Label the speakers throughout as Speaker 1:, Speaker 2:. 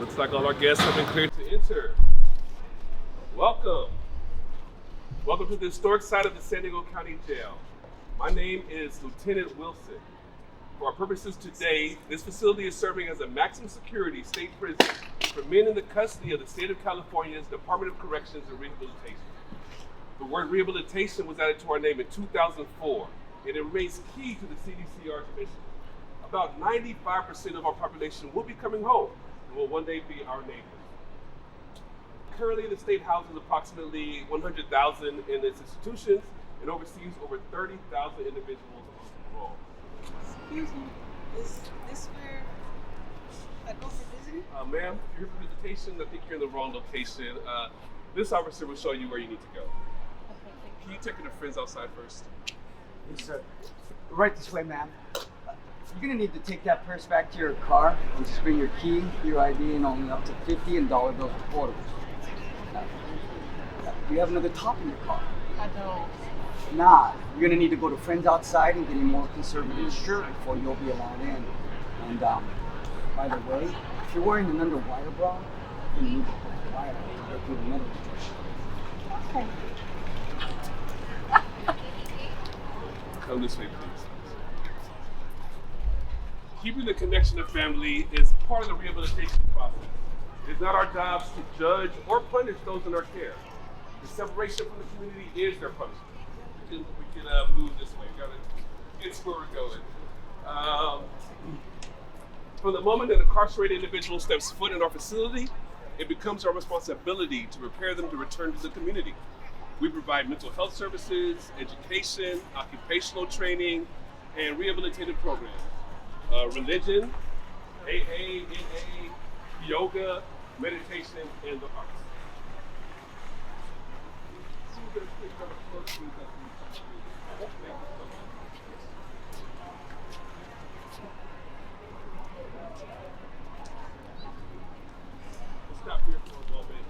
Speaker 1: Looks like all our guests have been cleared to enter. Welcome. Welcome to the historic site of the San Diego County Jail. My name is Lieutenant Wilson. For our purposes today, this facility is serving as a maximum security state prison for men in the custody of the state of California's Department of Corrections and Rehabilitation. The word rehabilitation was added to our name in 2004, and it remains key to the CDCR's mission. About 95% of our population will be coming home and will one day be our neighbors. Currently, the state houses approximately 100,000 in its institutions and oversees over 30,000 individuals on parole.
Speaker 2: Excuse me, is this where I go for visiting?
Speaker 1: Ma'am, if you're here for visitation, I think you're in the wrong location. This officer will show you where you need to go. Can you take your friends outside first?
Speaker 3: Yes, sir. Right this way, ma'am. You're gonna need to take that purse back to your car and just bring your key, your ID, and only up to 50 and dollar bills to quarters. Do you have another top in your car?
Speaker 2: I don't.
Speaker 3: Nah, you're gonna need to go to friends outside and get a more conservative shirt before you'll be allowed in. And by the way, if you're wearing an underwire bra, you're gonna need to put the wire to get through the middle.
Speaker 2: Okay.
Speaker 1: Come this way, please. Keeping the connection of family is part of the rehabilitation process. It is not our jobs to judge or punish those in our care. The separation from the community is their punishment. We can move this way. It's where we're going. From the moment an incarcerated individual steps foot in our facility, it becomes our responsibility to prepare them to return to the community. We provide mental health services, education, occupational training, and rehabilitative programs. Religion, AA, NA, yoga, meditation, and the arts. Stop here for a moment.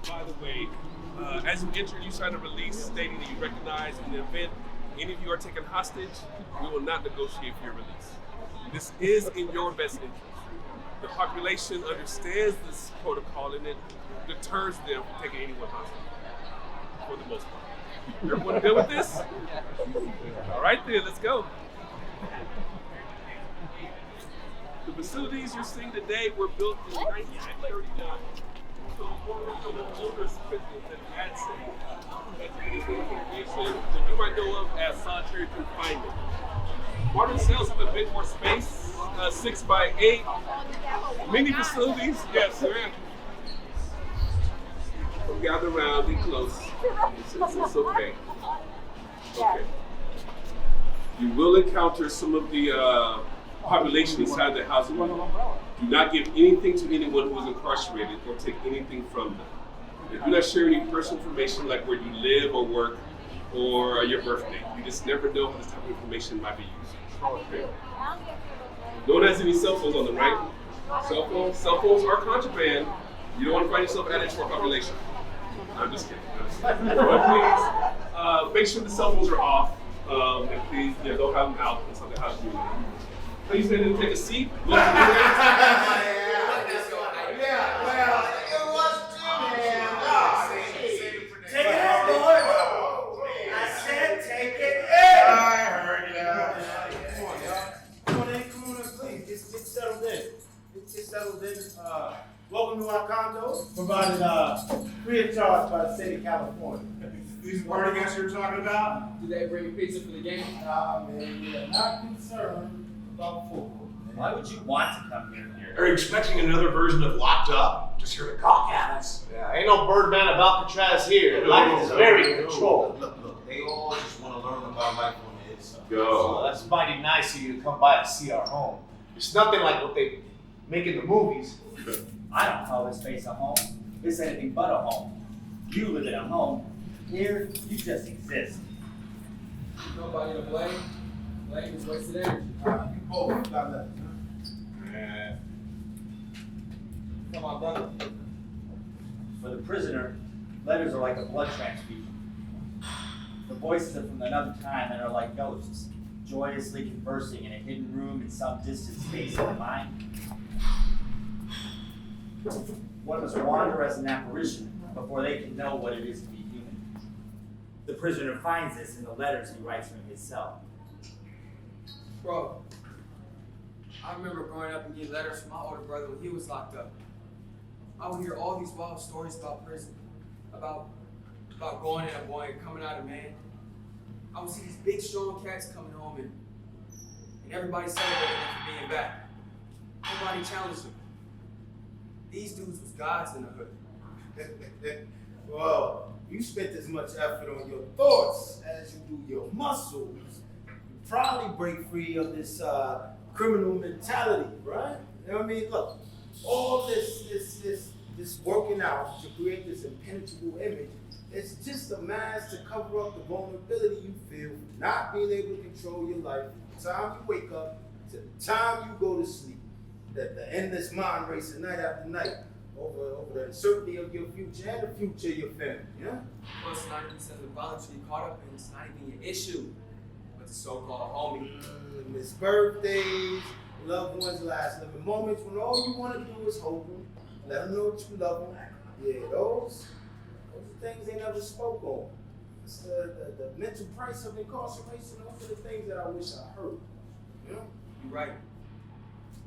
Speaker 1: By the way, as you enter, you sign a release stating that you recognize in the event any of you are taken hostage, we will not negotiate for your release. This is in your best interest. The population understands this protocol and it deters them from taking anyone hostage, for the most part. Everyone good with this? All right then, let's go. The facilities you're seeing today were built in 1939. So one of the older prisons than Gadsden. That you might know of as solitary confinement. Modern cells have a bit more space, 6 by 8. Many facilities, yes, sir. So gather around, be close. It's okay. Okay. You will encounter some of the population inside the housing unit. Do not give anything to anyone who is incarcerated or take anything from them. Do not share any personal information like where you live or work or your birthday. You just never know how this type of information might be used. Okay. No one has any cell phones on them, right? Cell phones are contraband. You don't want to find yourself added to our population. I'm just kidding. But please, make sure the cell phones are off. And please, don't have them out in the house. Please stand and take a seat.
Speaker 4: Welcome to our condo, provided free of charge by the state of California.
Speaker 5: These party guests you're talking about?
Speaker 6: Do they bring pizza for the game?
Speaker 4: Man, we are not concerned about football.
Speaker 7: Why would you want to come here?
Speaker 5: Are you expecting another version of Locked Up? Just here to gawk at us?
Speaker 4: Yeah, ain't no Birdman of Alcatraz here. Life is very controlled.
Speaker 7: Look, they all just want to learn about life on the inside.
Speaker 4: Well, that's mighty nice of you to come by and see our home. It's nothing like what they make in the movies.
Speaker 7: I don't call this place a home. This is anything but a home. You live in a home. Here, you just exist.
Speaker 6: Nobody to blame. Blame is wasted energy.
Speaker 4: Oh, got that.
Speaker 6: Come on, brother.
Speaker 7: For the prisoner, letters are like a blood transfusion. The voices are from another time and are like ghosts, joyously conversing in a hidden room in some distant space of the mind. One must wander as an apparition before they can know what it is to be human. The prisoner finds this in the letters he writes from his cell.
Speaker 6: Bro, I remember growing up and getting letters from my older brother when he was locked up. I would hear all these wild stories about prison, about going in a boy and coming out a man. I would see these big strong cats coming home and everybody celebrating them for being back. Nobody challenged them. These dudes was gods in the hood.
Speaker 8: Well, you spent as much effort on your thoughts as you do your muscles. You probably break free of this criminal mentality, right? You know what I mean? Look, all this working out to create this impenetrable image, it's just a mask to cover up the vulnerability you feel from not being able to control your life from the time you wake up to the time you go to sleep. The endless mind racing night after night over the uncertainty of your future and the future of your family, yeah?
Speaker 6: Plus 90% of the violence you're caught up in is not even your issue, but the so-called homie.
Speaker 8: Miss birthdays, loved ones' last living moments when all you want to do is hold them, let them know that you love them. Yeah, those are things they never spoke on. It's the mental price of incarceration. Those are the things that I wish I heard. You know?
Speaker 6: You're right.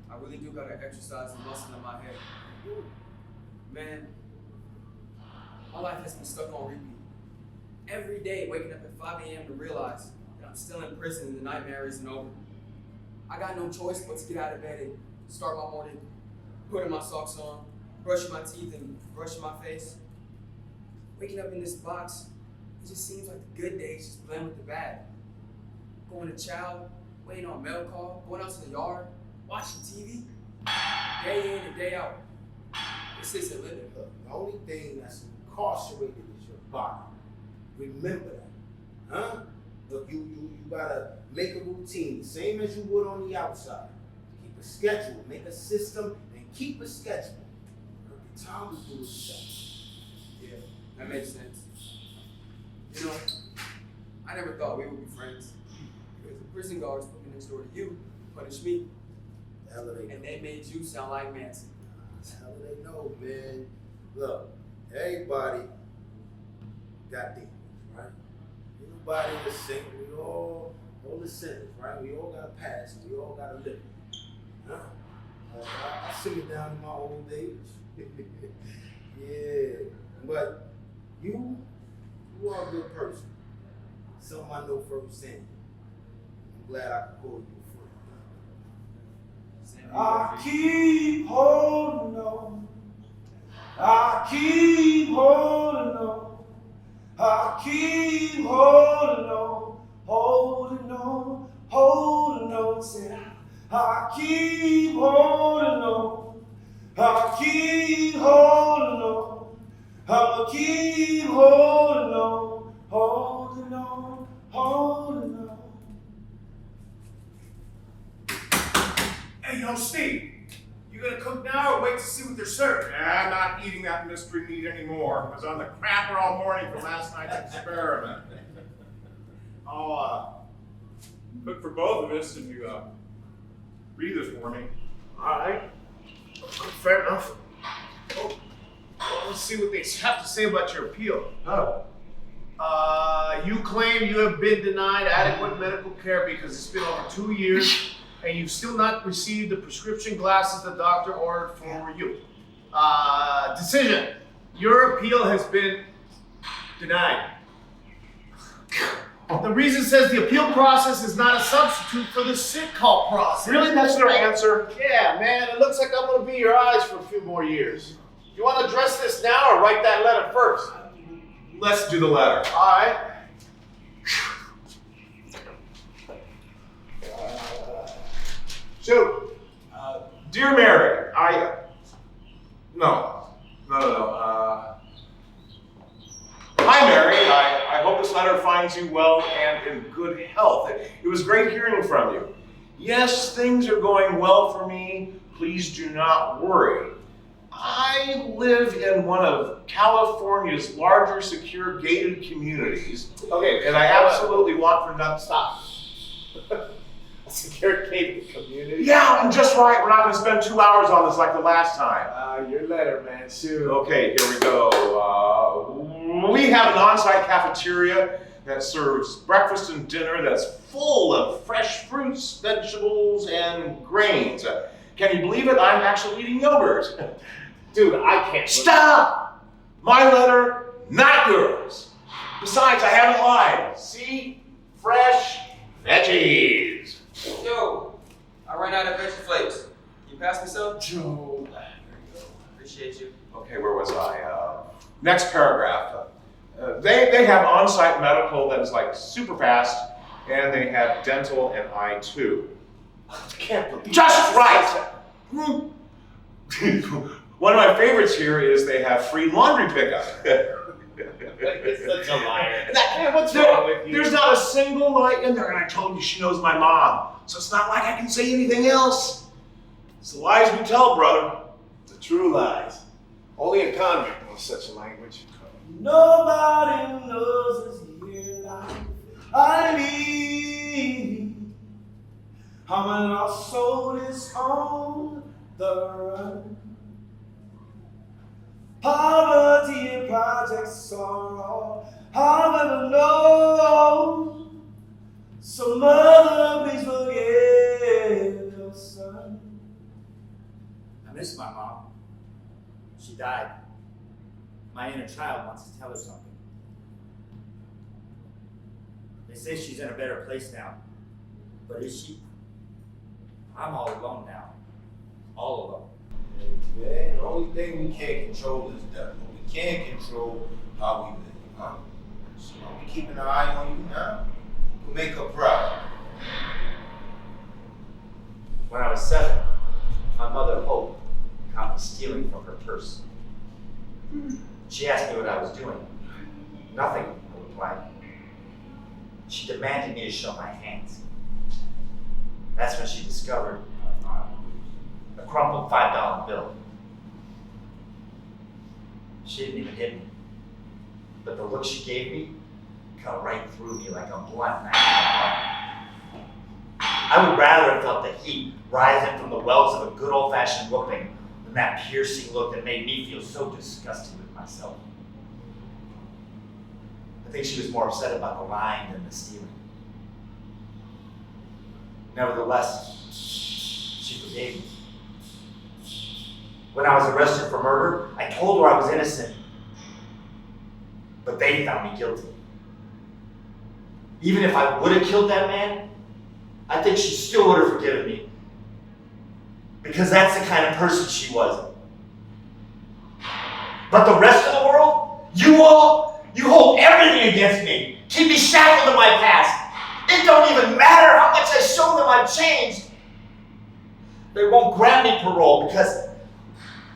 Speaker 6: I really do gotta exercise the muscle in my head. Man, my life has been stuck on repeat. Every day, waking up at 5 a.m. to realize that I'm still in prison and the nightmare isn't over. I got no choice but to get out of bed and start my morning, putting my socks on, brushing my teeth and brushing my face. Waking up in this box, it just seems like the good days just blend with the bad. Going to chow, waiting on mail call, going out to the yard, watching TV, day in and day out. This isn't living.
Speaker 8: Look, the only thing that's incarcerated is your body. Remember that, huh? Look, you gotta make a routine, same as you would on the outside. Keep a schedule, make a system, and keep a schedule. Every time we do it,
Speaker 6: Yeah, that makes sense. You know, I never thought we would be friends. Because the prison guards put me next door to you, punished me,
Speaker 8: the hell do they know?
Speaker 6: and they made you sound like Manson.
Speaker 8: The hell do they know, man? Look, everybody got demons, right? Everybody is a saint. We all the sinners, right? We all got a past. We all got to live. Huh? I simmer down in my old age. Yeah, but you are a good person. Something I know firsthand. I'm glad I could call you a friend.
Speaker 9: I keep holding on. I keep holding on. I keep holding on. Holding on. Holding on. Said I keep holding on. I keep holding on. I keep holding on. Holding on. Holding on.
Speaker 5: Hey, yo, Steve, you gonna cook now or wait to see what they're serving?
Speaker 10: I'm not eating that mystery meat anymore. I was on the crapper all morning for last night's experiment. I'll cook for both of us if you read this for me.
Speaker 5: All right. Fair enough. Oh, well, let's see what they have to say about your appeal. You claim you have been denied adequate medical care because it's been over 2 years and you've still not received the prescription glasses the doctor ordered for you. Decision. Your appeal has been denied. The reason says the appeal process is not a substitute for the sick call process.
Speaker 10: Really? That's their answer?
Speaker 5: Yeah, man, it looks like I'm gonna be your eyes for a few more years. You wanna address this now or write that letter first?
Speaker 10: Let's do the latter.
Speaker 5: All right.
Speaker 10: So, dear Mary, hi Mary, I hope this letter finds you well and in good health. It was great hearing from you. Yes, things are going well for me. Please do not worry. I live in one of California's larger secure gated communities.
Speaker 5: Okay,
Speaker 10: And I absolutely want for nothing.
Speaker 5: stop. Segregate the community.
Speaker 10: Yeah, and just right. We're not going to spend 2 hours on this like the last time.
Speaker 5: Your letter, man. Shoot.
Speaker 10: Okay, here we go. We have an on-site cafeteria that serves breakfast and dinner that's full of fresh fruits, vegetables, and grains. Can you believe it? I'm actually eating yogurt.
Speaker 5: Dude, I can't.
Speaker 10: Stop! My letter, not yours. Besides, I haven't lied. See? Fresh veggies.
Speaker 6: Yo, I ran out of veggie flakes. Can you pass me some?
Speaker 5: Joe.
Speaker 6: Appreciate you.
Speaker 10: Okay, where was I? Next paragraph. They have on-site medical that is like super fast, and they have dental and eye too.
Speaker 5: I can't believe
Speaker 10: Just right! One of my favorites here is they have free laundry pickup.
Speaker 5: It's such a liar.
Speaker 10: Man,
Speaker 5: what's wrong with you?
Speaker 10: There's not a single lie in there, and I told you she knows my mom, so it's not like I can say anything else. It's the lies we tell, brother.
Speaker 5: The true lies. Only a convict knows such a language.
Speaker 9: Nobody knows this here life I lead. I'm a lost soul is on the run. Poverty and projects are all I'll ever know. So mother, please forgive your son.
Speaker 7: I miss my mom. She died. My inner child wants to tell her something. They say she's in a better place now. But is she? I'm all alone now. All alone.
Speaker 8: Yeah, the only thing we can't control is death. But we can control how we live, huh? So we keeping an eye on you now. We'll make her proud.
Speaker 7: When I was 7, my mother, Hope, caught me stealing from her purse. She asked me what I was doing. Nothing, I replied. She demanded me to show my hands. That's when she discovered a crumpled $5 bill. She didn't even hit me, but the look she gave me cut right through me like a blunt knife. I would rather have felt the heat rising from the wells of a good old-fashioned whooping than that piercing look that made me feel so disgusted with myself. I think she was more upset about the lying than the stealing. Nevertheless, she forgave me. When I was arrested for murder, I told her I was innocent, but they found me guilty. Even if I would have killed that man, I think she still would have forgiven me. Because that's the kind of person she was. But the rest of the world, you all, you hold everything against me. Keep me shackled to my past. It don't even matter how much I show them I've changed. They won't grant me parole because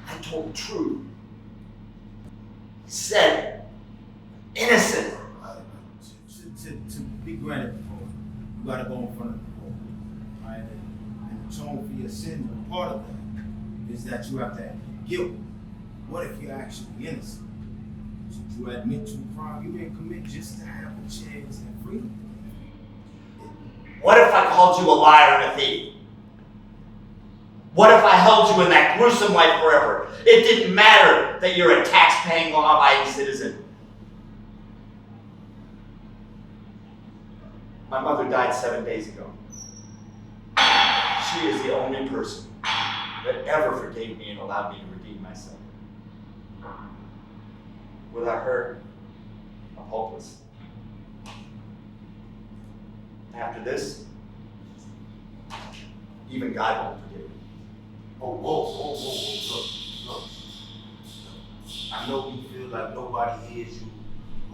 Speaker 7: I told the truth. Said innocent.
Speaker 8: To be granted parole, you gotta go in front of the court. Right? And atone for your sins, and part of that is that you have to admit guilt. What if you're actually innocent? Should you admit to a crime you didn't commit just to have a chance at freedom?
Speaker 7: What if I called you a liar and a thief? What if I held you in that gruesome life forever? It didn't matter that you're a tax-paying, law-abiding citizen. My mother died 7 days ago. She is the only person that ever forgave me and allowed me to redeem myself. Without her, I'm hopeless. After this, even God won't forgive me.
Speaker 8: Oh, whoa, look. I know you feel like nobody hears you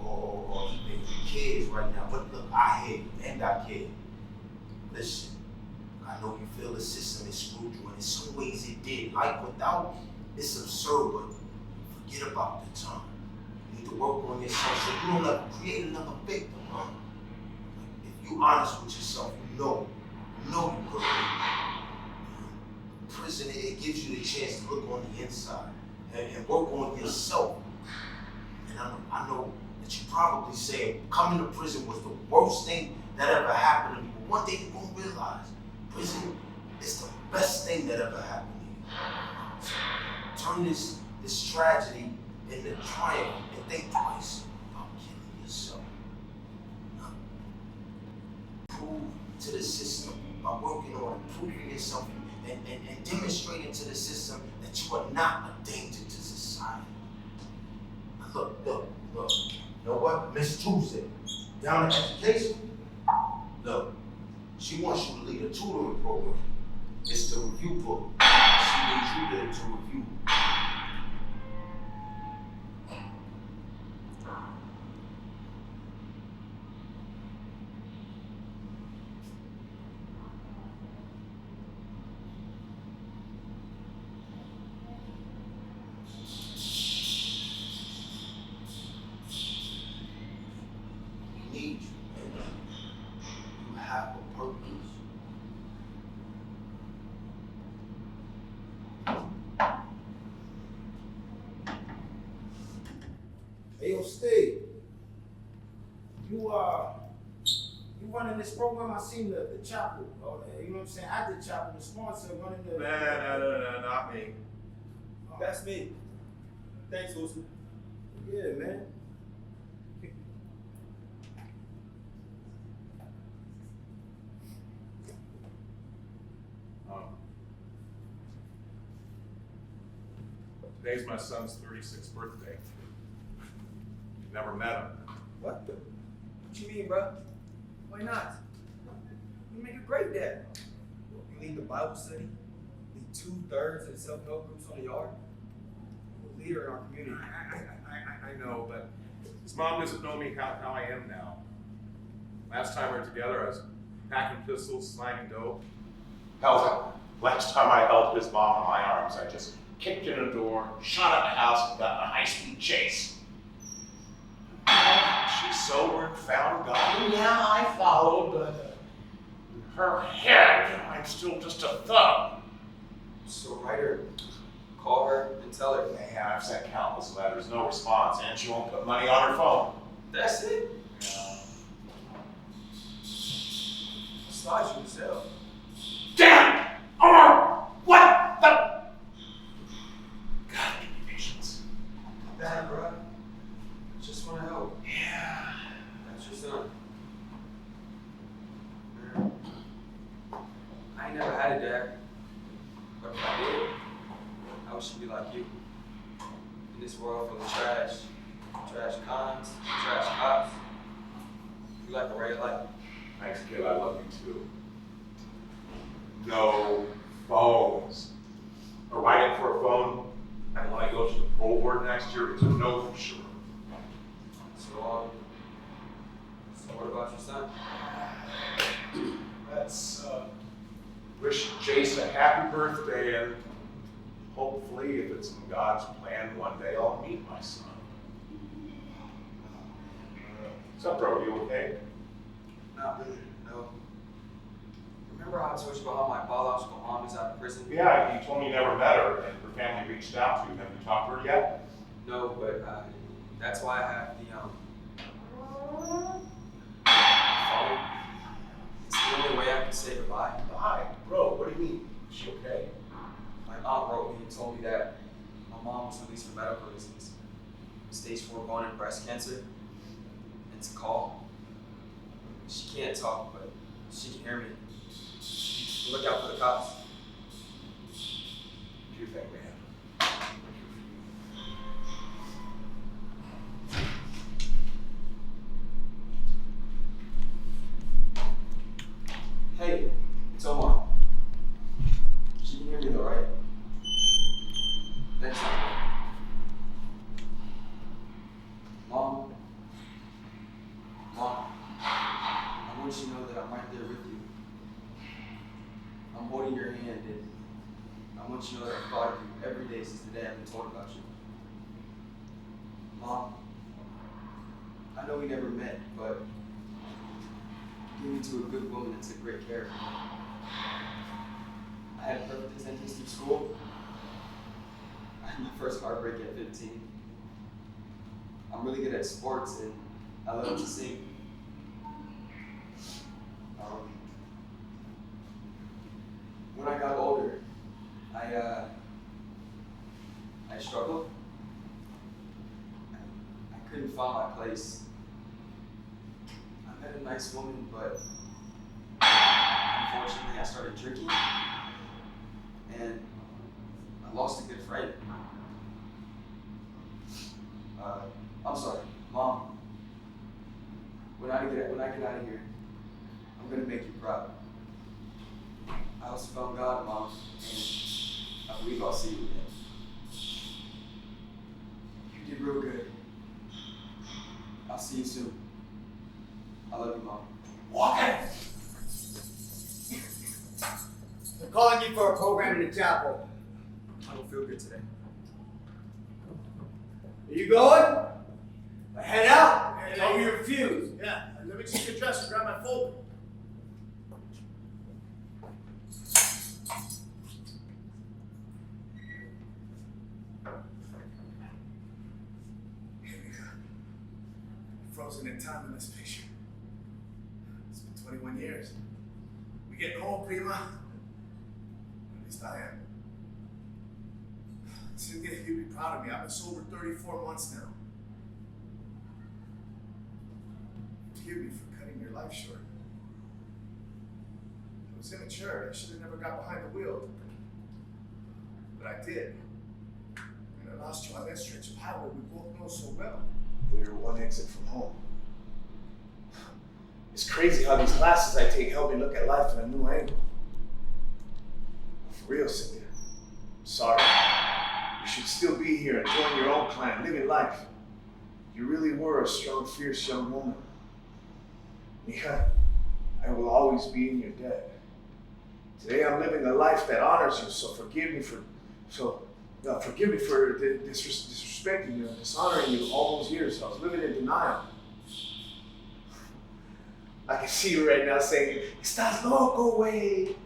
Speaker 8: or even cares right now, but look, I hear you and I care. Listen, I know you feel the system is screwed you, and in some ways it did. Life without it's absurd, but forget about the time. You need to work on yourself so you don't have to create another victim, huh? If you're honest with yourself, you know you could. Prison, it gives you the chance to look on the inside and work on yourself. And I know that you're probably saying coming to prison was the worst thing that ever happened to me. But one day you're gonna realize Prison is the best thing that ever happened to you. So turn this tragedy into triumph and think twice about killing yourself. Prove to the system by working on improving yourself and demonstrating to the system that you are not a danger to society. Look. You know what? Miss Tuesday, down at education, look, she wants you to lead a tutoring program. It's the review book. She needs you there to review. We need you, man. You have a purpose. Hey, yo, Steve. You running this program? I seen the chapel. You know what I'm saying? At the chapel, the sponsor running the.
Speaker 10: No, not me.
Speaker 9: That's me. Thanks, Lucy.
Speaker 8: Yeah, man.
Speaker 10: Today's my son's 36th birthday. Never met him.
Speaker 6: What you mean, bro? Why not? You make a great dad. You lead the Bible study, lead 2/3 of the self-help groups on the yard. You're a leader in our community.
Speaker 10: I know, but his mom doesn't know me how I am now. Last time we were together, I was packing pistols, slanging dope. Hell, last time I held his mom in my arms, I just kicked in the door, shot at the house, and got in a high-speed chase. She's sober and found God. And yeah, I followed, but in her head, I'm still just a thug.
Speaker 6: So write her, call her, and tell her.
Speaker 10: Yeah, I've sent countless letters, no response, and she won't put money on her phone.
Speaker 6: That's it?
Speaker 10: Yeah.
Speaker 6: Besides yourself.
Speaker 10: Damn! Omar! What the? God, give me patience.
Speaker 6: Bad, bro. Just want to help.
Speaker 10: Yeah.
Speaker 6: That's your son. Man. I ain't never had a dad. But if I did, I wish he'd be like you. In this world full of trash cons, trash cops, you like a ray of light.
Speaker 10: Thanks, kid. I love you too. No phones. Or writing for a phone, and when I go to the parole board next year, it's a no for sure.
Speaker 6: So what about your son?
Speaker 10: Let's wish Jace a happy birthday, and hopefully, if it's in God's plan, one day I'll meet my son. What's up, bro? You okay?
Speaker 6: Not really, no. Remember how I told you about how my biological mom is out of prison?
Speaker 10: Yeah, you told me you never met her, and her family reached out to you. Have you talked to her yet?
Speaker 6: No, but that's why I have the phone. It's the only way I can say goodbye.
Speaker 10: Hi, bro. What do you mean? Is she okay?
Speaker 6: My aunt wrote me and told me that my mom was released for medical reasons. Stage 4 bone and breast cancer. It's a call. She can't talk, but she can hear me. Look out for the cops.
Speaker 10: What do you think, man?
Speaker 6: Hey, it's Omar. She can hear me though, right? Thanks, Omar. Mom, I want you to know that I'm right there with you. I'm holding your hand, and I want you to know that I've thought of you every day since the day I've been told about you. Mom, I know we never met, but give me to a good woman that took great care of me. I had a perfect attendance through school. I had my first heartbreak at 15. I'm really good at sports, and I love to sing. I struggled. I couldn't find my place. I met a nice woman, but unfortunately I started drinking, and I lost a good friend. I'm sorry, Mom. When I get out of here, I'm gonna make you proud. I also found God, Mom, and I believe I'll see you again. You did real good. I'll see you soon. I love you, Mom.
Speaker 3: Walker! They're calling you for a program in the chapel.
Speaker 6: I don't feel good today.
Speaker 3: Are you going? Head out, and then you refuse.
Speaker 5: Yeah, let me just get dressed and grab my folder. Here we go. Frozen in time in this picture. It's been 21 years. We getting old, Prima. At least I am. Cynthia, you'd be proud of me. I've been sober 34 months now. Forgive me for cutting your life short. I was immature. I should have never got behind the wheel. But I did. And I lost you on that stretch of highway we both know so well. We were one exit from home. It's crazy how these classes I take help me look at life in a new angle. For real, Cynthia. I'm sorry. You should still be here, enjoying your own clan, living life. You really were a strong, fierce young woman. Yeah, I will always be in your debt. Today I'm living a life that honors you, so forgive me for disrespecting you and dishonoring you all those years. I was living in denial. I can see you right now saying, "Estás loco, way."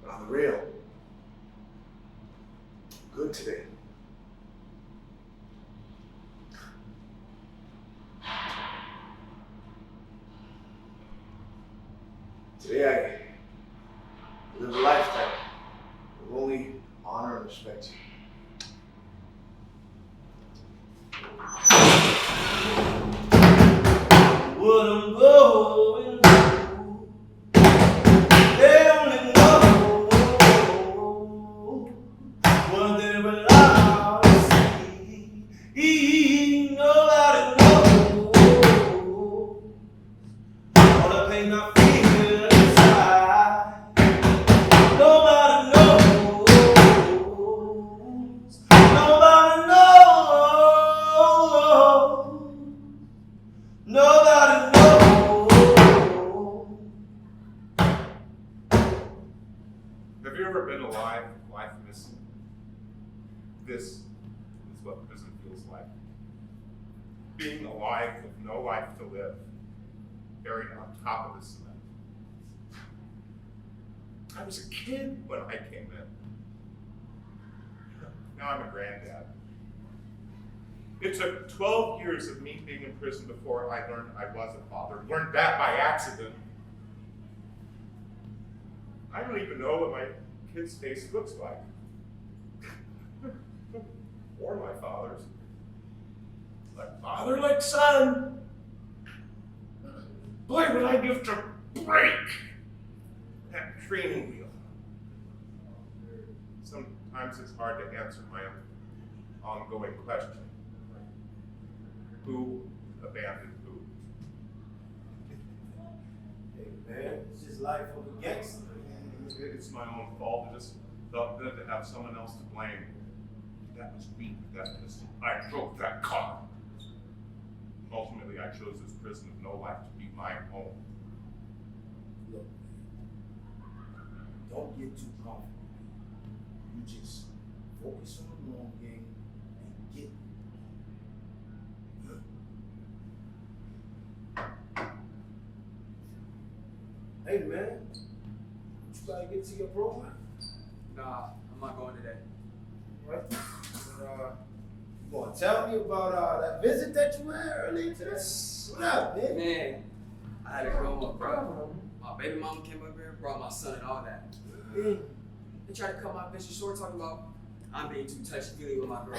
Speaker 5: But on the real, I'm good today. Today I live a life that will only honor and respect you.
Speaker 9: What I'm going through, they only know what they were allowed to see. Nobody knows all the pain I feel inside. Nobody knows. Nobody knows. Nobody knows.
Speaker 11: Have you ever been alive, lifeless? This is what prison feels like. Being alive with no life to live, buried on top of the cement. I was a kid when I came in. Now I'm a granddad. It took 12 years of me being in prison before I learned I was a father. Learned that by accident. I don't even know what my kid's face looks like. Or my father's. Like father, like son. Boy, would I give to break that training wheel. Sometimes it's hard to answer my ongoing question. Who abandoned who?
Speaker 8: Hey man, it's just life of a gangster.
Speaker 11: It's my own fault. I just felt good to have someone else to blame. That was me, that pistol. I drove that car. Ultimately, I chose this prison of no life to be my home.
Speaker 8: Look, don't get too confident. You just focus on the long game and get Hey man, you gotta get to your program.
Speaker 6: Nah, I'm not going today.
Speaker 8: Right? You gonna tell me about that visit that you had earlier today? What up, man?
Speaker 6: Man, I had a grown up, bro. My baby mama came up here, brought my son and all that.
Speaker 8: Mm.
Speaker 6: They tried to cut my vision short talking about I'm being too touchy-feely with my girl.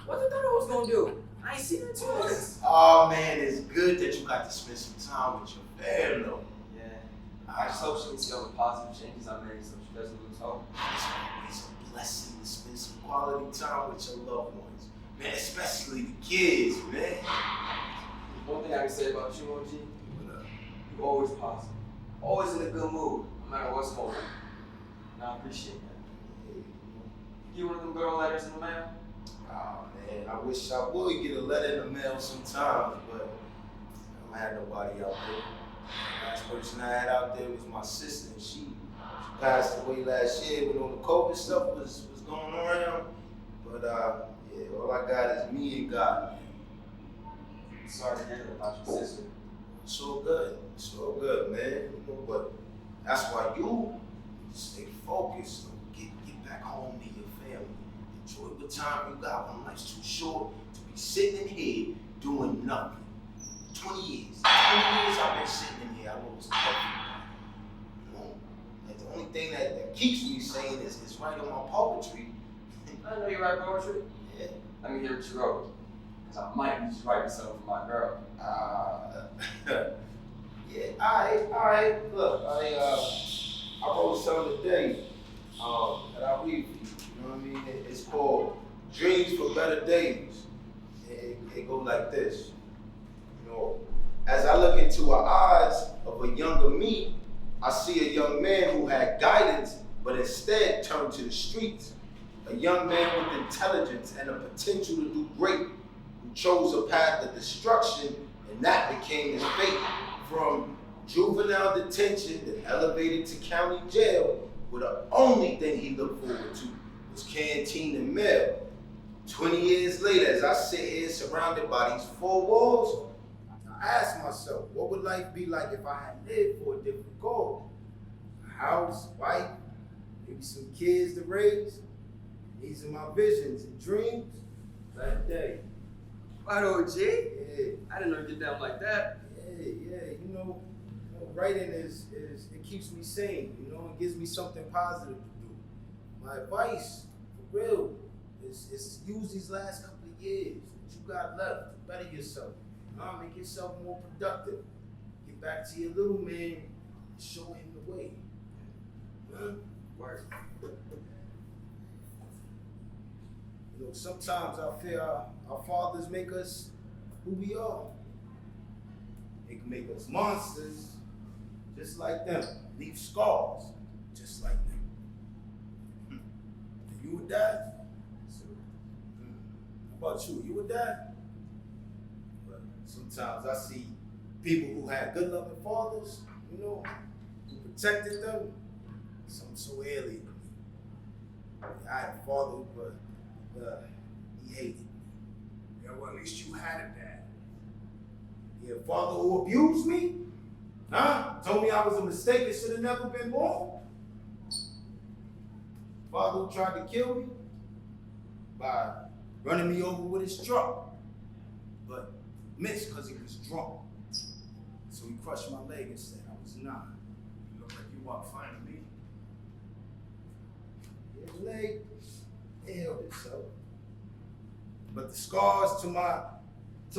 Speaker 6: What they thought I was gonna do? I ain't seen her in 2 months.
Speaker 8: Oh man, it's good that you got to spend some time with your family.
Speaker 6: Yeah. I just hope she can see all the positive changes I made so she doesn't lose hope.
Speaker 8: It's always a blessing to spend some quality time with your loved ones. Man, especially the kids, man.
Speaker 6: One thing I can say about you, OG, you're always positive. Always in a good mood, no matter what's going on. And I appreciate that. Get one of them girl letters in the mail?
Speaker 8: Oh man, I wish I would get a letter in the mail sometimes, but I don't have nobody out there. The last person I had out there was my sister, and she passed away last year when all the COVID stuff was going around. But yeah, all I got is me and God, man.
Speaker 6: Sorry to hear about your sister.
Speaker 8: It's all good. It's all good, man. You know, but that's why you stay focused. Get back home to your family. Enjoy the time you got when life's too short to be sitting in here doing nothing. 20 years. 20 years I've been sitting in here. I lost everybody. You know? And the only thing that keeps me sane is writing my poetry.
Speaker 6: I know you write poetry.
Speaker 8: Yeah.
Speaker 6: Let me hear what you wrote. Because I might need you writing something for my girl.
Speaker 8: Yeah, all right. Look, I wrote something today that I read for you. You know what I mean? It's called Dreams for Better Days. It goes like this. You know, as I look into the eyes of a younger me, I see a young man who had guidance, but instead turned to the streets. A young man with intelligence and a potential to do great, who chose a path of destruction, and that became his fate. From juvenile detention and elevated to county jail, where the only thing he looked forward to was canteen and mail. 20 years later, as I sit here surrounded by these four walls, I ask myself, what would life be like if I had lived for a different goal? A house, wife, maybe some kids to raise. These are my visions and dreams that day.
Speaker 6: Right, OG?
Speaker 8: Yeah.
Speaker 6: I didn't know you get down like that.
Speaker 8: Yeah, you know, writing is it keeps me sane, you know, it gives me something positive to do. My advice, for real, is use these last couple of years that you got left to better yourself. Make yourself more productive. Get back to your little man and show him the way.
Speaker 6: Word.
Speaker 8: You know, sometimes I feel our fathers make us who we are. They can make us monsters, just like them. Leave scars, just like them. You would die? How about you? You would die? But sometimes I see people who had good loving fathers, you know, who protected them. Something so alien to me. I had a father, but he hated me.
Speaker 5: Yeah, well, at least you had a dad.
Speaker 8: Yeah, a father who abused me? Huh? Told me I was a mistake and should have never been born? Father who tried to kill me by running me over with his truck, but missed because he was drunk. So he crushed my leg and said I was 9.
Speaker 5: You look like you walked fine to me.
Speaker 8: His leg, it healed itself. But the scars to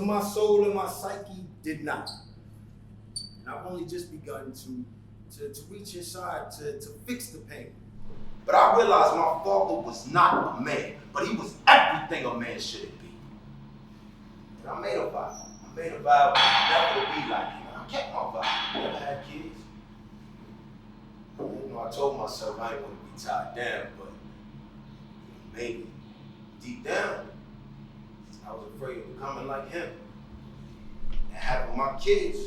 Speaker 8: my soul and my psyche did not. And I've only just begun to reach inside to fix the pain. But I realized my father was not a man, but he was everything a man should be. And I made a vow. I made a vow never to be like him. I kept my vow. I never had kids. You know, I told myself I didn't want to be tied down, but maybe deep down, I was afraid of becoming like him. And having my kids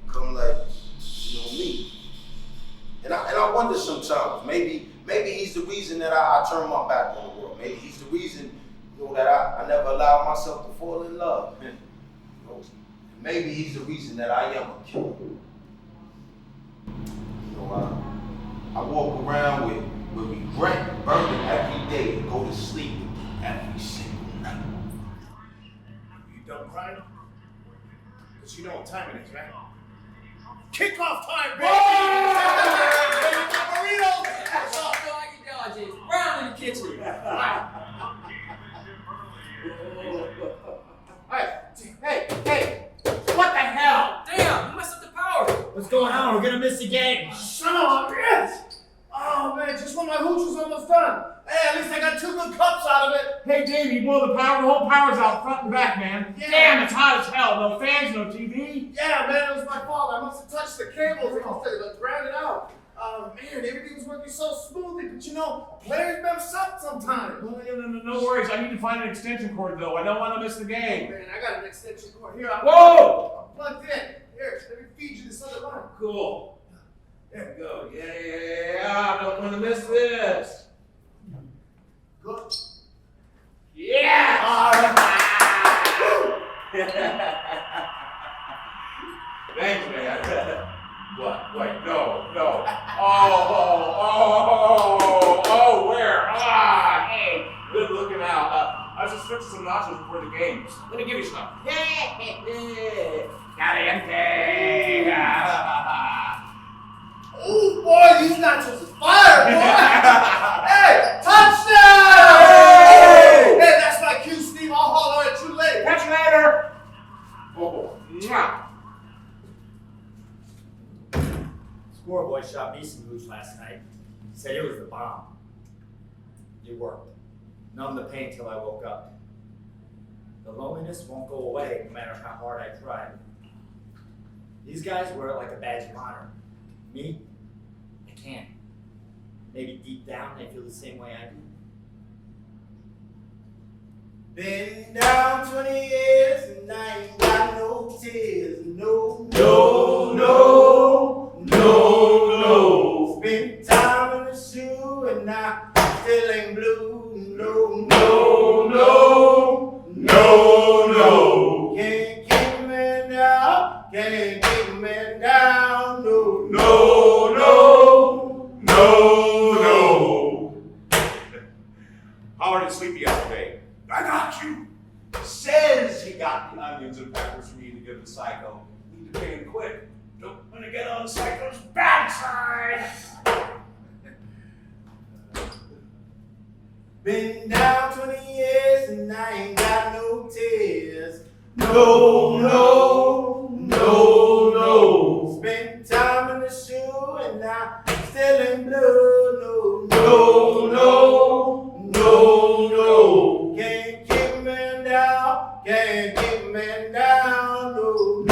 Speaker 8: become like, you know, me. And I wonder sometimes, maybe he's the reason that I turned my back on the world. Maybe he's the reason, you know, that I never allowed myself to fall in love. You know, maybe he's the reason that I am a killer. You know, I walk around with regret burning every day and go to sleep every single night.
Speaker 5: You done crying? Because you know what time it is, right? Kickoff time, baby! Burrito!
Speaker 6: James Brown in the kitchen.
Speaker 5: Hey, what the hell?
Speaker 6: Damn, you messed up the power.
Speaker 8: What's going on? We're gonna miss the game.
Speaker 5: Son of a bitch! Oh man, just when my hooch was almost done. Hey, at least I got 2 good cups out of it.
Speaker 10: Hey, Dave, you blow the power. The whole power's out front and back, man.
Speaker 5: Yeah.
Speaker 10: Damn, it's hot as hell. No fans, no TV.
Speaker 5: Yeah, man, it was my fault. I must have touched the cables and I ground it out. Man, everything was working so smoothly, but you know, players mess up sometimes.
Speaker 10: Well, no worries. I need to find an extension cord, though. I don't want to miss the game.
Speaker 5: Man, I got an extension cord here.
Speaker 10: Whoa!
Speaker 5: I'm plugged in. Here, let me feed you this other line.
Speaker 10: Cool. There we go. Yeah. I don't want to miss this.
Speaker 5: Good.
Speaker 10: Yeah! Thanks, man. What? Wait, no. Oh, where? Ah, hey, good looking out. I was just fixing some nachos before the games. Let me give you some. Caliente.
Speaker 5: Oh boy, these nachos are fire, boy! Hey, touchdown! Hey, that's my cue, Steve. I'll holler at you later.
Speaker 10: Catch you later. Oh, mwah.
Speaker 8: Scoreboy shot me some hooch last night. Said it was the bomb. It worked. Numbed the pain till I woke up. The loneliness won't go away no matter how hard I try. These guys wear it like a badge of honor. Me, I can't. Maybe deep down they feel the same way I do. Been down 20 years and I ain't got no tears. No. Spent time in the shoe and I still ain't blue. No. Can't keep a man down. Can't keep a man down.
Speaker 10: No. How did Sleepy out today? I got you. Says he got the onions and peppers for me to give the psycho. Need to pay him quick. Don't want to get on the psycho's backside.
Speaker 8: Been down 20 years and I ain't got no tears. No. Spent time in the shoe and I still ain't blue. No. Can't keep a man down. Can't keep a man down. No.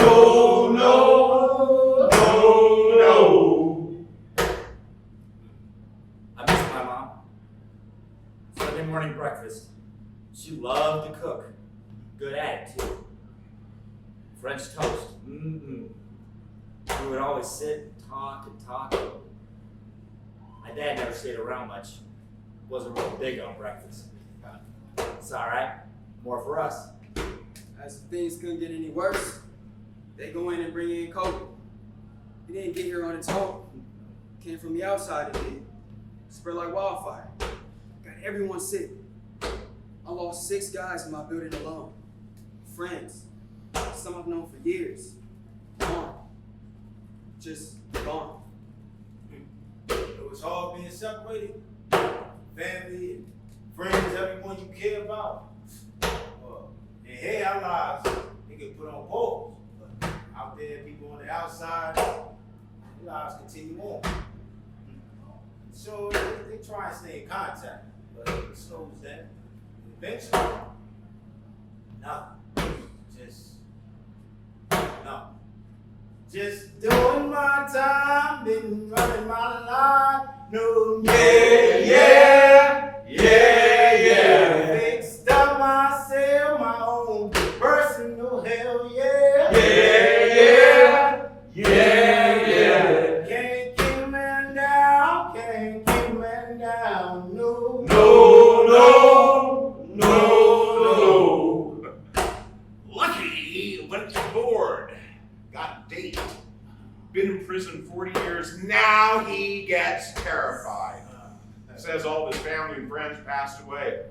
Speaker 8: I miss my mom. Sunday morning breakfast. She loved to cook. Good at it too. French toast. We would always sit and talk. My dad never stayed around much. Wasn't real big on breakfast. It's alright. More for us.
Speaker 6: As if things couldn't get any worse, they go in and bring in COVID. It didn't get here on its own. Came from the outside, it did. Spread like wildfire. Got everyone sick. I lost 6 guys in my building alone. Friends. Some I've known for years. Gone. Just gone.
Speaker 8: It was hard being separated. Family and friends, everyone you care about. And hey, our lives, they get put on pause. But out there, people on the outside, their lives continue on. So they try and stay in contact, but it slows down. Eventually, nothing. Just doing my time, been running my line. No, yeah. Fixed up myself, my own personal hell, yeah. Can't keep a man down, no.
Speaker 10: Lucky he went to board. Got a date. Been in prison 40 years. Now he gets terrified. Says all of his family and friends passed away.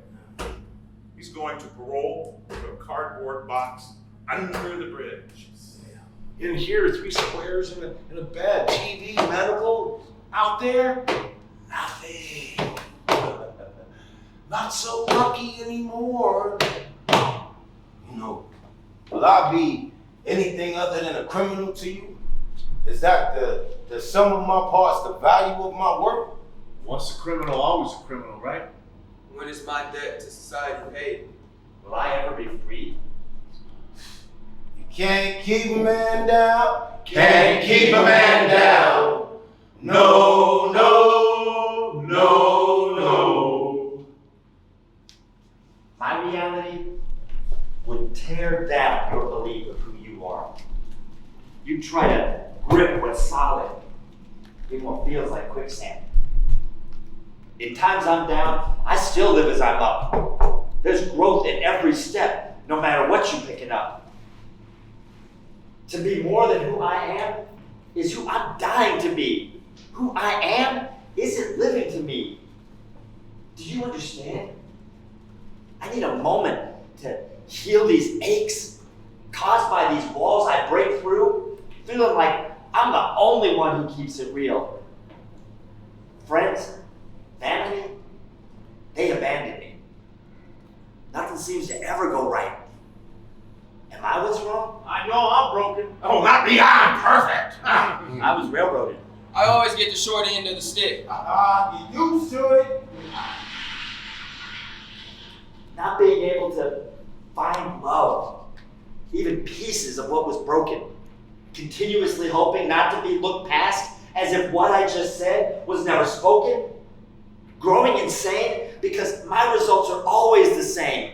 Speaker 10: He's going to parole to a cardboard box under the bridge. In here, 3 squares in a bed, TV, medical. Out there, nothing. not so lucky anymore.
Speaker 8: You know, will I be anything other than a criminal to you? Is that the sum of my parts, the value of my work?
Speaker 4: Once a criminal, always a criminal, right?
Speaker 6: When is my debt to society paid?
Speaker 7: Will I ever be free?
Speaker 8: You can't keep a man down.
Speaker 10: Can't keep a man down. No, no, no, no.
Speaker 7: My reality would tear down your belief of who you are. You try to grip what's solid in what feels like quicksand. In times I'm down, I still live as I'm up. There's growth in every step, no matter what you're picking up. To be more than who I am is who I'm dying to be. Who I am isn't living to me. Do you understand? I need a moment to heal these aches caused by these walls I break through, feeling like I'm the only one who keeps it real. Friends, family, they abandoned me. Nothing seems to ever go right. Am I what's wrong?
Speaker 4: I know I'm broken.
Speaker 10: Oh, not me, I'm perfect.
Speaker 7: I was railroaded.
Speaker 6: I always get the short end of the stick.
Speaker 8: Get used to it.
Speaker 7: Not being able to find love, even pieces of what was broken. Continuously hoping not to be looked past as if what I just said was never spoken. Growing insane because my results are always the same.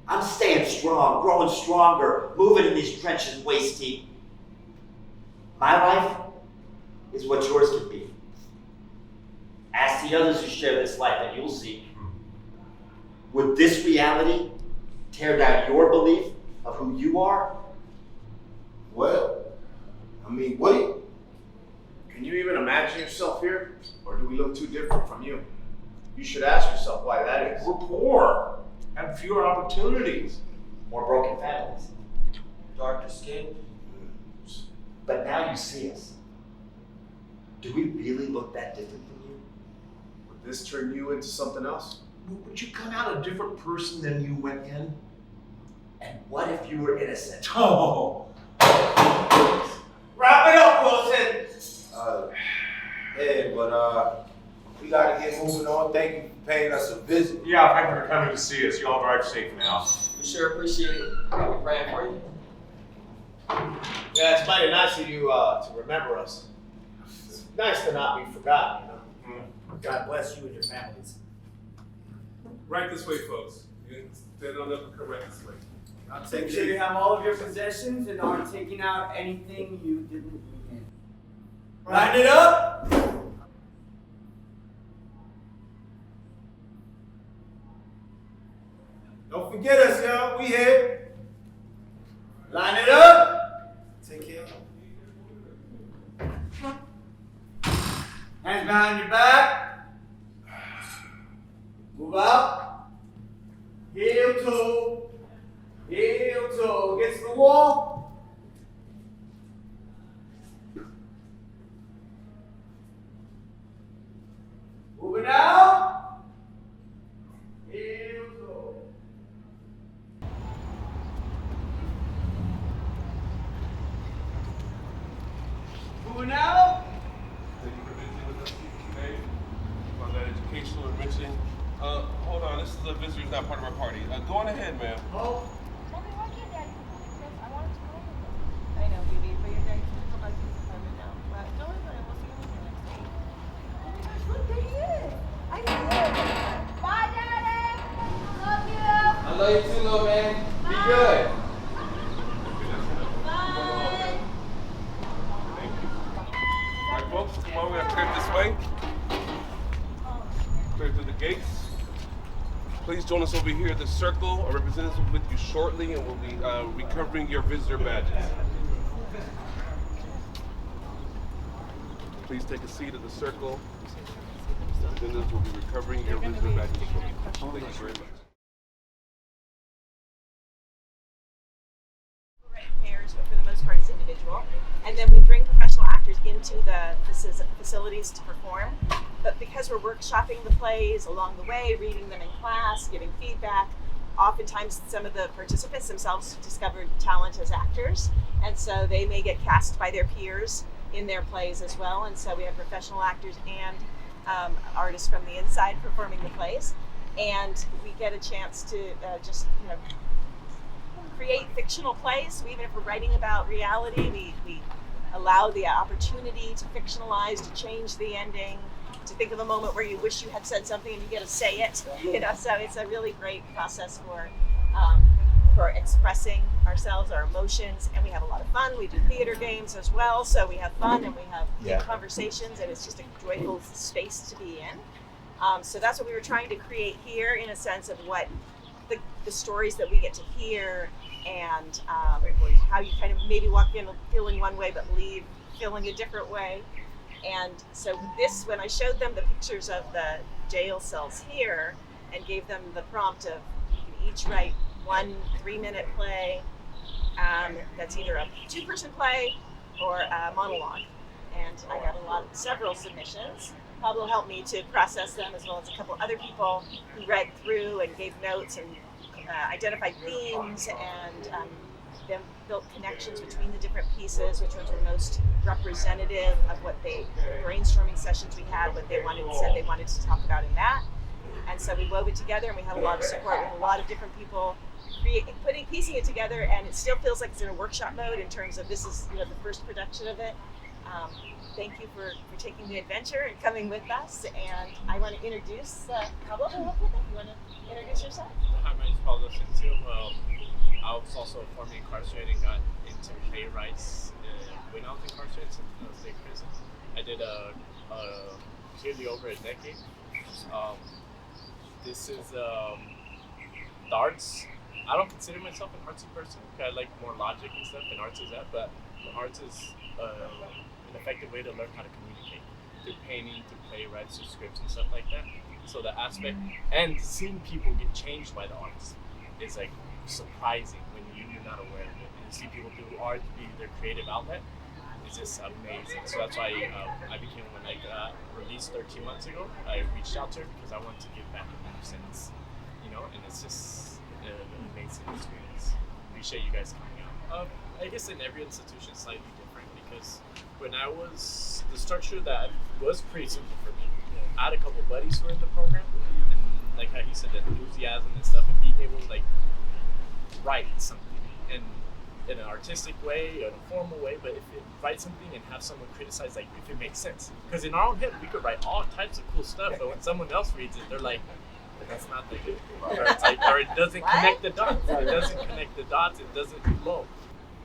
Speaker 7: I'm staying strong, growing stronger, moving in these trenches waist deep. My life is what yours can be. Ask the others who share this life and you'll see. Would this reality tear down your belief of who you are?
Speaker 8: Well, I mean, would it?
Speaker 5: Can you even imagine yourself here? Or do we look too different from you? You should ask yourself why that is.
Speaker 10: We're poor, have fewer opportunities.
Speaker 7: More broken families.
Speaker 6: Darker skin.
Speaker 7: But now you see us. Do we really look that different from you?
Speaker 5: Would this turn you into something else?
Speaker 10: Would you come out a different person than you went in?
Speaker 7: And what if you were innocent?
Speaker 10: Oh.
Speaker 9: Wrap it up, Wilson.
Speaker 8: Yeah, but we gotta get moving on. Thank you for paying us a visit.
Speaker 10: Yeah, thank you for coming to see us. You all drive safe now.
Speaker 6: We sure appreciate it. We're praying for you.
Speaker 5: Yeah, it's mighty nice of you to remember us. It's nice to not be forgotten, you know.
Speaker 8: God bless you and your families.
Speaker 1: Right this way, folks. You stand on up and come right this way.
Speaker 8: I'll take
Speaker 3: Make sure you have all of your possessions and aren't taking out anything you didn't bring in.
Speaker 9: Line it up.
Speaker 8: Don't forget us, y'all. We here.
Speaker 9: Line it up.
Speaker 8: Take care.
Speaker 9: Hands behind your back. Move up. Heel toe. Heel toe. Against the wall. Moving out. Heel toe. Moving out.
Speaker 1: Thank you for visiting with us today on that educational enriching. Hold on, this is a visitor, it's not part of our party. Go on ahead, ma'am.
Speaker 9: Oh.
Speaker 2: I know, baby, but your dad's gonna come back to his apartment now. But don't worry about it, we'll see him again next week. Oh my gosh, look, there he is. I know. Bye, Daddy. Love you.
Speaker 6: I love you too, little man. Be good.
Speaker 2: Bye.
Speaker 1: Thank you. All right, folks, come on, we're gonna clear this way. Clear through the gates. Please join us over here at the circle. Our representative will be with you shortly and we'll be recovering your visitor badges. Please take a seat at the circle. Representatives will be recovering your visitor badges shortly. Thank you very much.
Speaker 12: Right pairs, but for the most part it's individual. And then we bring professional actors into the facilities to perform. but because we're workshopping the plays along the way, reading them in class, giving feedback, oftentimes some of the participants themselves discovered talent as actors, and so they may get cast by their peers in their plays as well. And so we have professional actors and artists from the inside performing the plays, and we get a chance to just create fictional plays. Even if we're writing about reality, we allow the opportunity to fictionalize, to change the ending, to think of a moment where you wish you had said something and you get to say it. So it's a really great process for expressing ourselves, our emotions, and we have a lot of fun. We do theater games as well, so we have fun and we have big conversations, and it's just a joyful space to be in. So that's what we were trying to create here, in a sense of what the stories that we get to hear, and how you kind of maybe walk in feeling one way but leave feeling a different way. And so this, when I showed them the pictures of the jail cells here and gave them the prompt of, you can each write 1 3-minute play that's either a 2-person play or a monologue. And I got several submissions. Pablo helped me to process them, as well as a couple other people who read through and gave notes and identified themes, and then built connections between the different pieces, which ones were most representative of what the brainstorming sessions we had, what they said they wanted to talk about in that. And so we wove it together, and we had a lot of support with a lot of different people piecing it together, and it still feels like it's in a workshop mode in terms of this is the first production of it. Thank you for taking the adventure and coming with us. And I want to introduce Pablo. You want to introduce yourself?
Speaker 13: Hi, my name is Pablo Cincio. I was also formerly incarcerated and got into playwrights when I was incarcerated in the state prison. I did nearly over a decade. This is the arts. I don't consider myself an artsy person. I like more logic and stuff, and arts is that. But the arts is an effective way to learn how to communicate through painting, through playwrights, through scripts and stuff like that. So the aspect and seeing people get changed by the arts is like surprising when you're not aware of it. And to see people do art be their creative outlet is just amazing. So that's why I became, when I got released 13 months ago, I reached out to her because I wanted to give back in that sense, and it's just an amazing experience. Appreciate you guys coming out. I guess in every institution is slightly different, because when I was, the structure that was pretty simple for me. I had a couple buddies who were in the program, and like how he said, the enthusiasm and stuff, and being able to write something in an artistic way, in a formal way, but if it write something and have someone criticize, if it makes sense. Because in our own head, we could write all types of cool stuff, but when someone else reads it, they're like, that's not the good. Or it doesn't connect the dots. It doesn't connect the dots. It doesn't flow.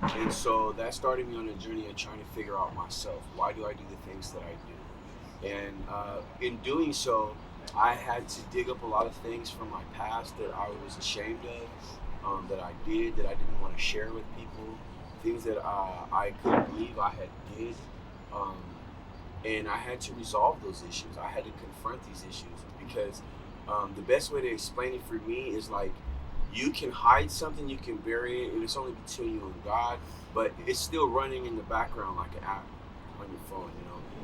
Speaker 14: And so that started me on a journey of trying to figure out myself. Why do I do the things that I do? And in doing so, I had to dig up a lot of things from my past that I was ashamed of, that I did, that I didn't want to share with people, things that I couldn't believe I had did. And I had to resolve those issues. I had to confront these issues, because the best way to explain it for me is you can hide something, you can bury it, and it's only between you and God, but it's still running in the background like an app on your phone,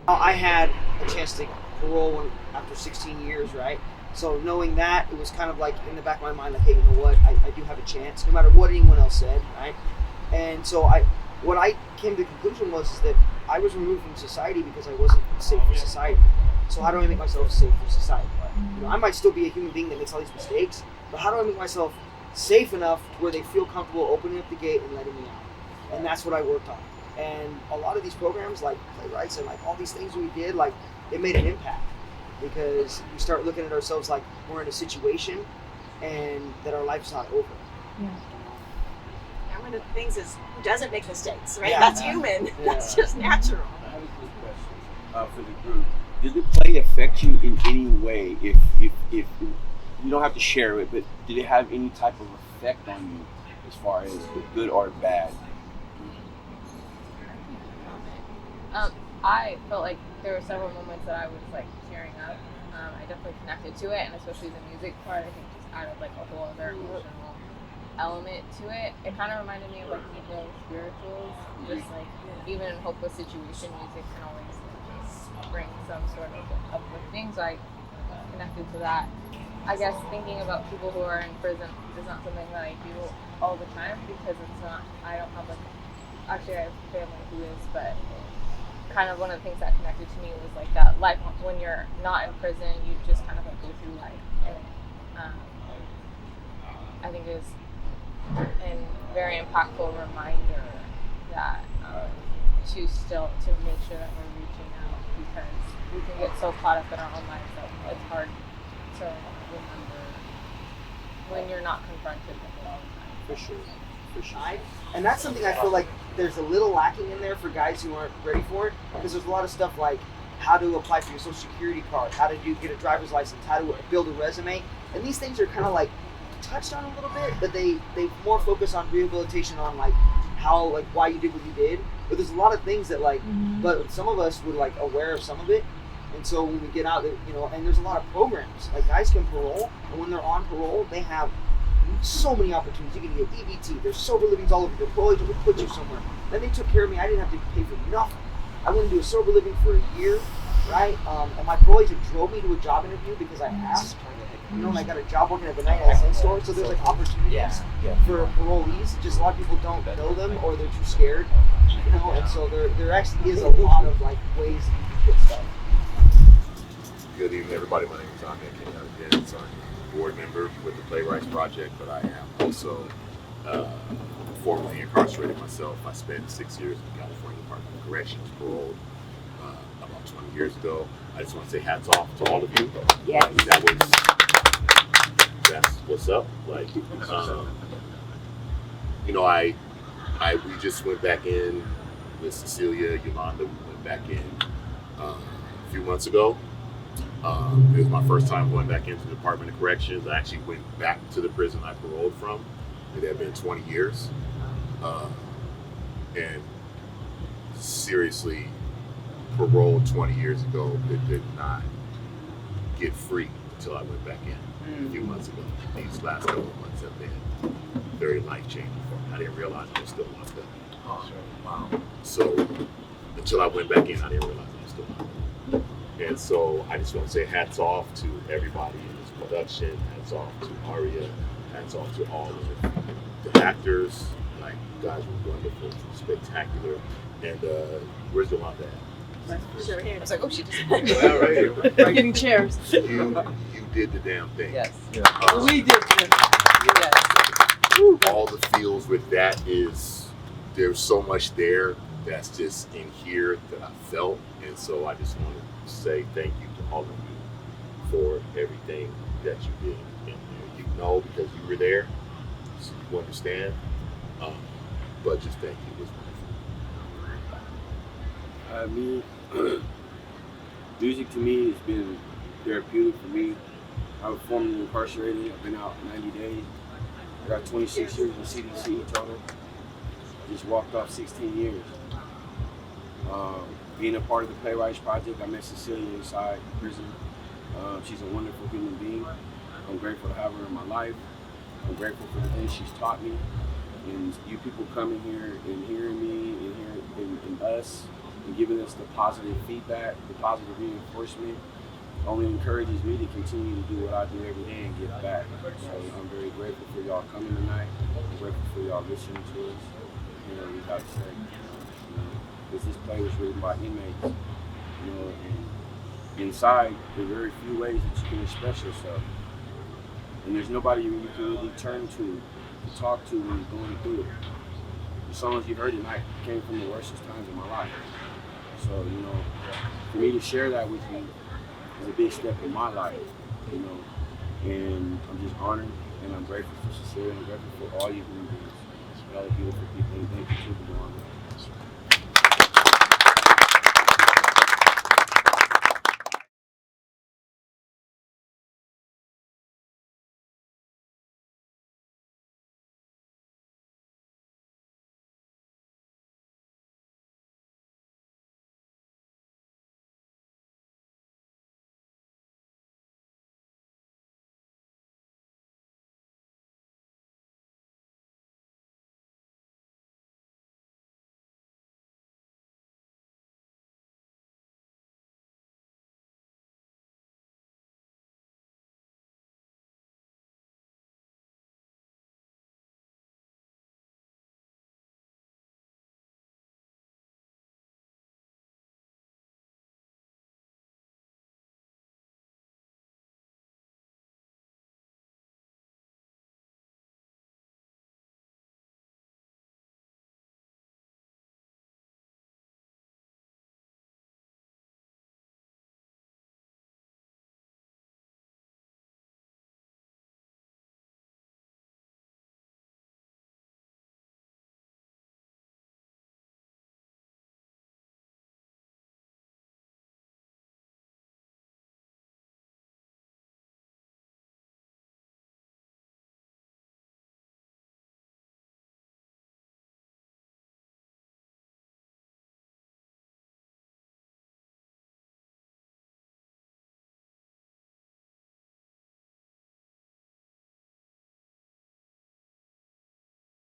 Speaker 3: I had a chance to parole after 16 years, right? So knowing that, it was kind of in the back of my mind, hey, you know what? I do have a chance, no matter what anyone else said, right? And so what I came to the conclusion was that I was removed from society because I wasn't safe for society. So how do I make myself safe for society? I might still be a human being that makes all these mistakes, but how do I make myself safe enough to where they feel comfortable opening up the gate and letting me out? And that's what I worked on. And a lot of these programs, like playwrights and all these things we did, it made an impact, because we start looking at ourselves like we're in a situation and that our life's not over.
Speaker 12: Yeah. And one of the things is, who doesn't make mistakes, right?
Speaker 3: Yeah.
Speaker 12: That's human. Yeah. That's just natural.
Speaker 14: I have a quick question for the group. Did the play affect you in any way? If you don't have to share it, but did it have any type of effect on you, as far as good or bad?
Speaker 15: I felt like there were several moments that I was tearing up. I definitely connected to it, and especially the music part, I think just added a whole other emotional element to it. It kind of reminded me of Negro spirituals, just even in hopeless situation, music can always bring some sort of uplifting. So I connected to that. I guess thinking about people who are in prison is not something that I do all the time because it's not, I don't have like, actually I have family who is, but kind of one of the things that connected to me was like that life, when you're not in prison, you just kind of like go through life. And I think it was a very impactful reminder that to make sure that we're reaching out, because we can get so caught up in our own lives that it's hard to remember when you're not confronted with it all the time.
Speaker 3: For sure. And that's something I feel like there's a little lacking in there for guys who aren't ready for it, because there's a lot of stuff like how to apply for your social security card, how to get a driver's license, how to build a resume, and these things are kind of like touched on a little bit, but they more focus on rehabilitation, on like how, like why you did what you did. But there's a lot of things that like, but some of us were like aware of some of it. And so when we get out, you know, and there's a lot of programs, like guys can parole, and when they're on parole, they have so many opportunities. You can get EBT, there's sober livings all over. Your parole agent will put you somewhere. Then they took care of me. I didn't have to pay for nothing. I went into a sober living for a year, right? And my parole agent drove me to a job interview because I asked. You know, and I got a job working at the 99-cent store. So there's like opportunities for parolees. Just a lot of people don't know them, or they're too scared. You know, and so there actually is a lot of like ways that you can get stuff.
Speaker 16: Good evening, everybody. My name is Ahmed Kenyon. I'm a board member with the Playwrights Project, but I am also formerly incarcerated myself. I spent 6 years in the California Department of Corrections, paroled about 20 years ago. I just want to say hats off to all of you.
Speaker 3: Yes.
Speaker 16: That's what's up. Like, you know, we just went back in with Cecilia, Yolanda. We went back in a few months ago. It was my first time going back into the Department of Corrections. I actually went back to the prison I paroled from. It had been 20 years. And seriously, paroled 20 years ago, did not get free until I went back in a few months ago. These last couple of months have been very life-changing for me. I didn't realize I was still locked up. Wow. So until I went back in, I didn't realize I was still locked up. And so I just want to say hats off to everybody in this production. Hats off to Aria. Hats off to all of the actors. Like, you guys were wonderful, spectacular. And where's Yolanda at?
Speaker 2: She's over here. I was like, oh, she just.
Speaker 16: All right.
Speaker 2: We're getting chairs.
Speaker 16: You did the damn thing.
Speaker 2: Yes. We did. Yes.
Speaker 16: All the feels with that is, there's so much there that's just in here that I felt. And so I just want to say thank you to all of you for everything that you did. And you know, because you were there, so you understand. But just thank you. It was wonderful.
Speaker 14: Music to me has been therapeutic for me. I was formerly incarcerated. I've been out 90 days. I got 26 years in CDC total. I just walked off 16 years. Being a part of the Playwrights Project, I met Cecilia inside prison. She's a wonderful human being. I'm grateful to have her in my life. I'm grateful for the things she's taught me. And you people coming here and hearing me and hearing us and giving us the positive feedback, the positive reinforcement, only encourages me to continue to do what I do every day and give back. So I'm very grateful for y'all coming tonight. I'm grateful for y'all listening to us. You know, we got to say, you know, because this play was written by inmates, you know, and inside there are very few ways that you can express yourself. And there's nobody you can really turn to talk to when you're going through it. The songs you heard tonight came from the worst times of my life. So, you know, for me to share that with you is a big step in my life, you know, and I'm just honored and I'm grateful for Cecilia and grateful for all you human beings, all the beautiful people, and thank you for doing that.